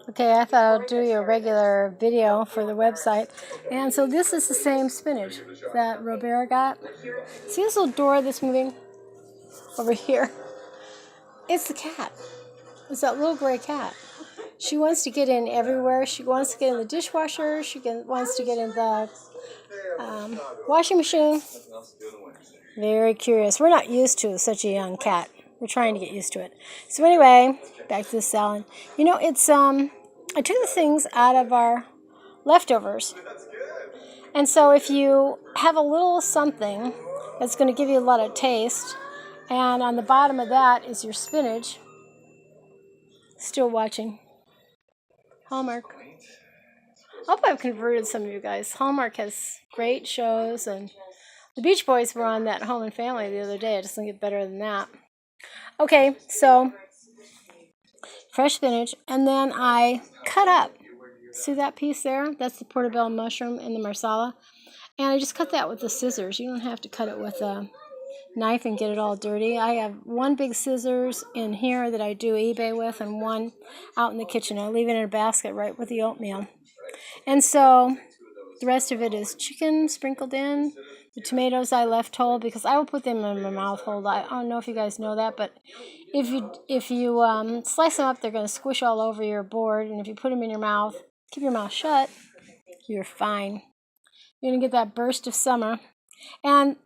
Okay, I thought I'd do you a regular video for the website. And so this is the same spinach that Robert got. See this little door that's moving over here? It's the cat. It's that little gray cat. She wants to get in everywhere. She wants to get in the dishwasher. Wants to get in the washing machine. Very curious. We're not used to such a young cat. We're trying to get used to it. So anyway, back to the salad. You know, it's I took the things out of our leftovers. And so if you have a little something that's going to give you a lot of taste, and on the bottom of that is your spinach. Still watching. Hallmark. I hope I've converted some of you guys. Hallmark has great shows, and the Beach Boys were on that Home and Family the other day. It doesn't get better than that. Okay, so fresh spinach, and then I cut up. See that piece there? That's the portobello mushroom and the marsala. And I just cut that with the scissors. You don't have to cut it with a knife and get it all dirty. I have one big scissors in here that I do eBay with, and one out in the kitchen. I leave it in a basket right with the oatmeal. And so the rest of it is chicken sprinkled in. The tomatoes I left whole because I will put them in my mouth whole. I don't know if you guys know that, but if you slice them up, they're going to squish all over your board. And if you put them in your mouth, keep your mouth shut, you're fine. You're going to get that burst of summer. And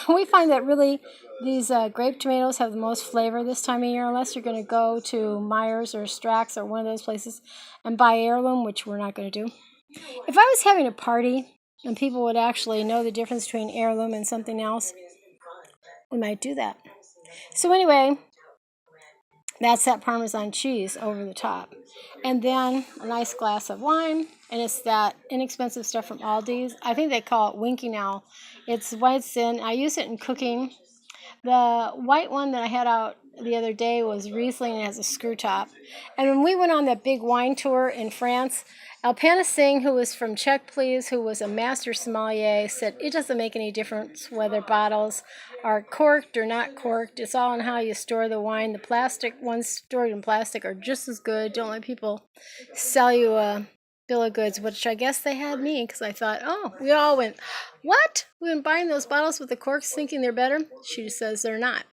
we find that really these grape tomatoes have the most flavor this time of year, unless you're going to go to Myers or Strax or one of those places and buy heirloom, which we're not going to do. If I was having a party and people would actually know the difference between heirloom and something else, we might do that. So anyway, that's that Parmesan cheese over the top. And then a nice glass of wine, and it's that inexpensive stuff from Aldi's. I think they call it Winky Now. It's white sin. I use it in cooking. The white one that I had out the other day was Riesling and it has a screw top. And when we went on that big wine tour in France, Alpana Singh, who was from Czech Please, who was a master sommelier, said it doesn't make any difference whether bottles are corked or not corked. It's all on how you store the wine. The plastic ones stored in plastic are just as good. Don't let people sell you a bill of goods, which I guess they had me because I thought, oh, we all went, what? We've been buying those bottles with the corks thinking they're better? She says they're not.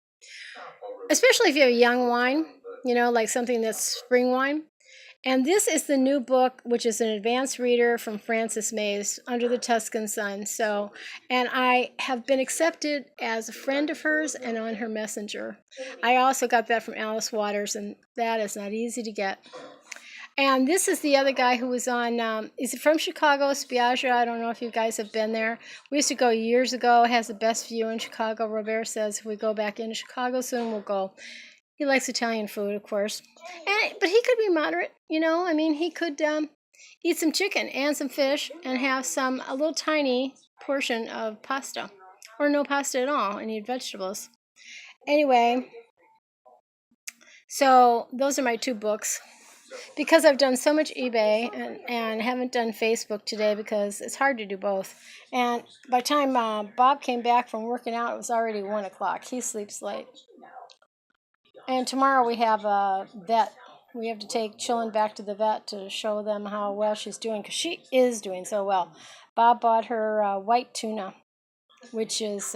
Especially if you have young wine, you know, like something that's spring wine. And this is the new book, which is an advanced reader from Frances Mays, Under the Tuscan Sun. So, and I have been accepted as a friend of hers and on her messenger. I also got that from Alice Waters, and that is not easy to get. And this is the other guy who was on, is it from Chicago, Spiaggia? I don't know if you guys have been there. We used to go years ago. It has the best view in Chicago. Robert says if we go back into Chicago soon, we'll go. He likes Italian food, of course. But he could be moderate, you know. I mean, he could eat some chicken and some fish and have a little tiny portion of pasta. Or no pasta at all and eat vegetables. Anyway, so those are my two books. Because I've done so much eBay and haven't done Facebook today because it's hard to do both. And by the time Bob came back from working out, it was already 1 o'clock. He sleeps late. And tomorrow we have a vet. We have to take Chillin back to the vet to show them how well she's doing, because she is doing so well. Bob bought her white tuna, which is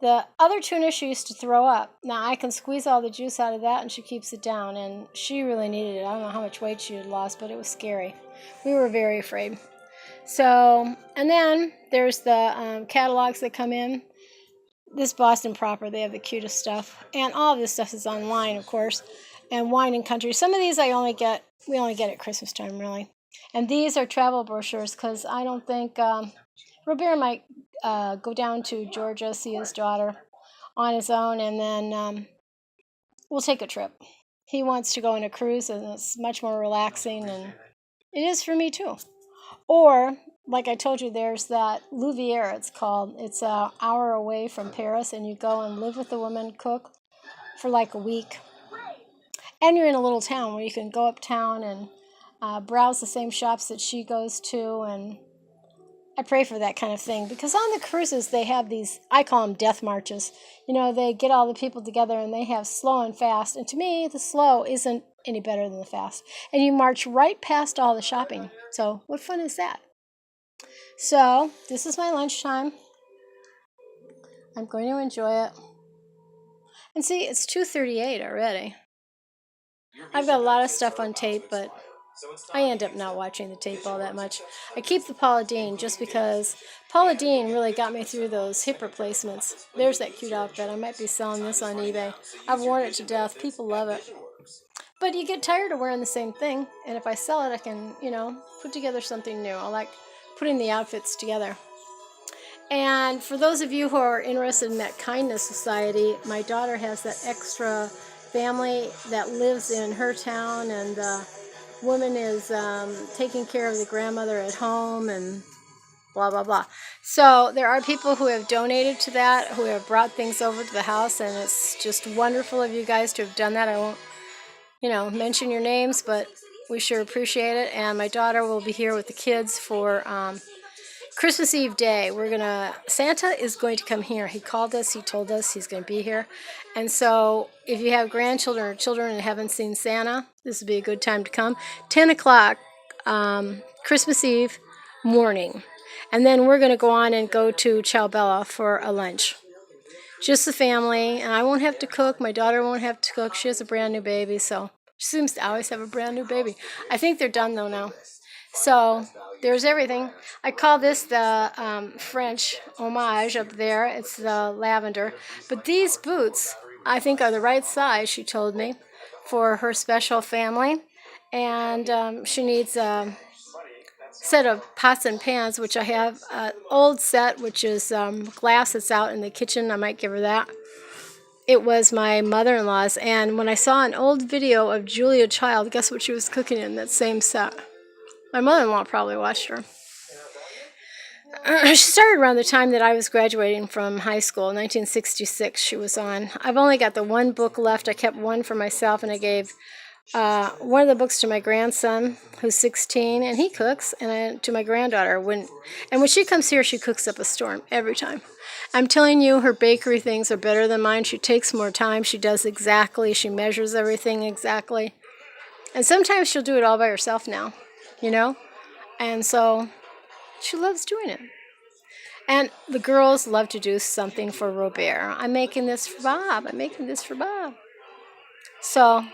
the other tuna she used to throw up. Now I can squeeze all the juice out of that and she keeps it down, and she really needed it. I don't know how much weight she had lost, but it was scary. We were very afraid. So, and then there's the catalogs that come in. This Boston Proper, they have the cutest stuff. And all of this stuff is online, of course. And Wine and Country. Some of these we only get at Christmas time, really. And these are travel brochures, because I don't think Robert might go down to Georgia, see his daughter on his own, and then we'll take a trip. He wants to go on a cruise, and it's much more relaxing, and it is for me too. Or, like I told you, there's that Louvière, it's called. It's an hour away from Paris, and you go and live with the woman cook for like a week. And you're in a little town where you can go uptown and browse the same shops that she goes to, and I pray for that kind of thing, because on the cruises they have these, I call them death marches. You know, they get all the people together and they have slow and fast. And to me, the slow isn't any better than the fast. And you march right past all the shopping. So what fun is that? So this is my lunchtime. I'm going to enjoy it. And see, it's 2:38 already. I've got a lot of stuff on tape, but I end up not watching the tape all that much. I keep the Paula Deen just because Paula Deen really got me through those hip replacements. There's that cute outfit. I might be selling this on eBay. I've worn it to death. People love it. But you get tired of wearing the same thing, and if I sell it, I can, put together something new. I like putting the outfits together. And for those of you who are interested in that Kindness Society, my daughter has that extra family that lives in her town, and the woman is taking care of the grandmother at home and blah, blah, blah. So there are people who have donated to that, who have brought things over to the house, and it's just wonderful of you guys to have done that. I won't, mention your names, but we sure appreciate it. And my daughter will be here with the kids for Christmas Eve day. Santa is going to come here. He called us, he told us he's going to be here. And so if you have grandchildren or children and haven't seen Santa, this would be a good time to come. 10 o'clock, Christmas Eve morning. And then we're going to go on and go to Ciao Bella for a lunch. Just the family, and I won't have to cook. My daughter won't have to cook. She has a brand new baby, so she seems to always have a brand new baby. I think they're done, though, now. So there's everything. I call this the French homage up there. It's the lavender. But these boots, I think, are the right size, she told me, for her special family. And she needs a set of pots and pans, which I have. An old set, which is glass that's out in the kitchen. I might give her that. It was my mother-in-law's. And when I saw an old video of Julia Child, guess what she was cooking in that same set? My mother-in-law probably watched her. She started around the time that I was graduating from high school, 1966 she was on. I've only got the one book left. I kept one for myself, and I gave one of the books to my grandson, who's 16, and he cooks, and to my granddaughter. And when she comes here, she cooks up a storm every time. I'm telling you, her bakery things are better than mine. She takes more time. She does exactly. She measures everything exactly. And sometimes she'll do it all by herself now. And so she loves doing it. And the girls love to do something for Robert. I'm making this for Bob. So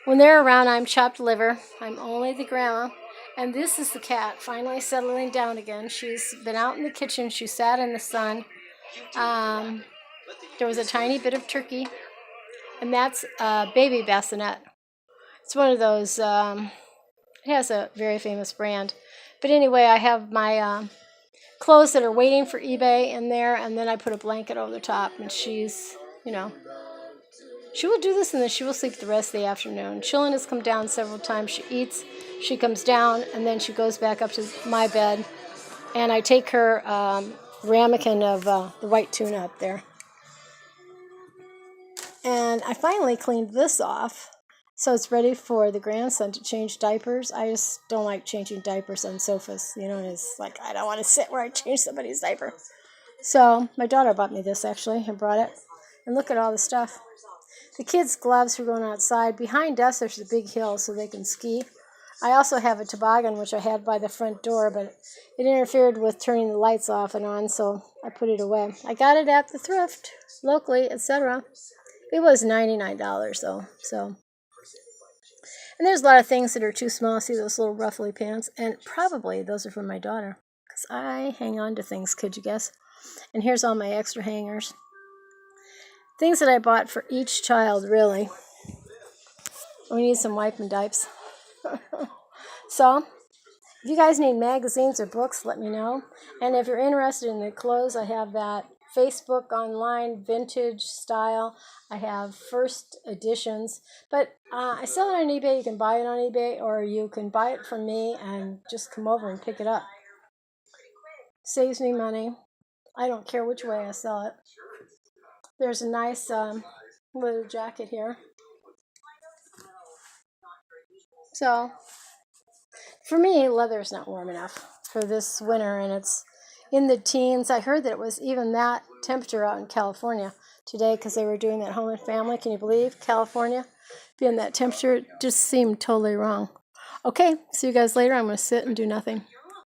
when they're around, I'm chopped liver. I'm only the grandma. And this is the cat finally settling down again. She's been out in the kitchen. She sat in the sun. There was a tiny bit of turkey. And that's a baby bassinet. It's one of those... It has a very famous brand. But anyway, I have my clothes that are waiting for eBay in there, and then I put a blanket over the top, and she's, she will do this, and then she will sleep the rest of the afternoon. Chillin has come down several times. She eats, she comes down, and then she goes back up to my bed, and I take her ramekin of the white tuna up there. And I finally cleaned this off. So it's ready for the grandson to change diapers. I just don't like changing diapers on sofas. It's like I don't want to sit where I change somebody's diaper. So my daughter bought me this, actually, and brought it. And look at all the stuff. The kids' gloves for going outside. Behind us, there's a big hill so they can ski. I also have a toboggan, which I had by the front door, but it interfered with turning the lights off and on, so I put it away. I got it at the thrift, locally, etc. It was $99, though, so... And there's a lot of things that are too small. See those little ruffly pants? And probably those are from my daughter. Because I hang on to things, could you guess? And here's all my extra hangers. Things that I bought for each child, really. We need some wipe and dipes. So, if you guys need magazines or books, let me know. And if you're interested in the clothes, I have that Facebook online vintage style. I have first editions, but I sell it on eBay. You can buy it on eBay, or you can buy it from me and just come over and pick it up. Saves me money. I don't care which way I sell it. There's a nice leather jacket here. So for me, leather is not warm enough for this winter, and it's in the teens. I heard that it was even that temperature out in California today because they were doing that Home and Family. Can you believe California? being that temperature, it just seemed totally wrong. Okay, see you guys later. I'm going to sit and do nothing.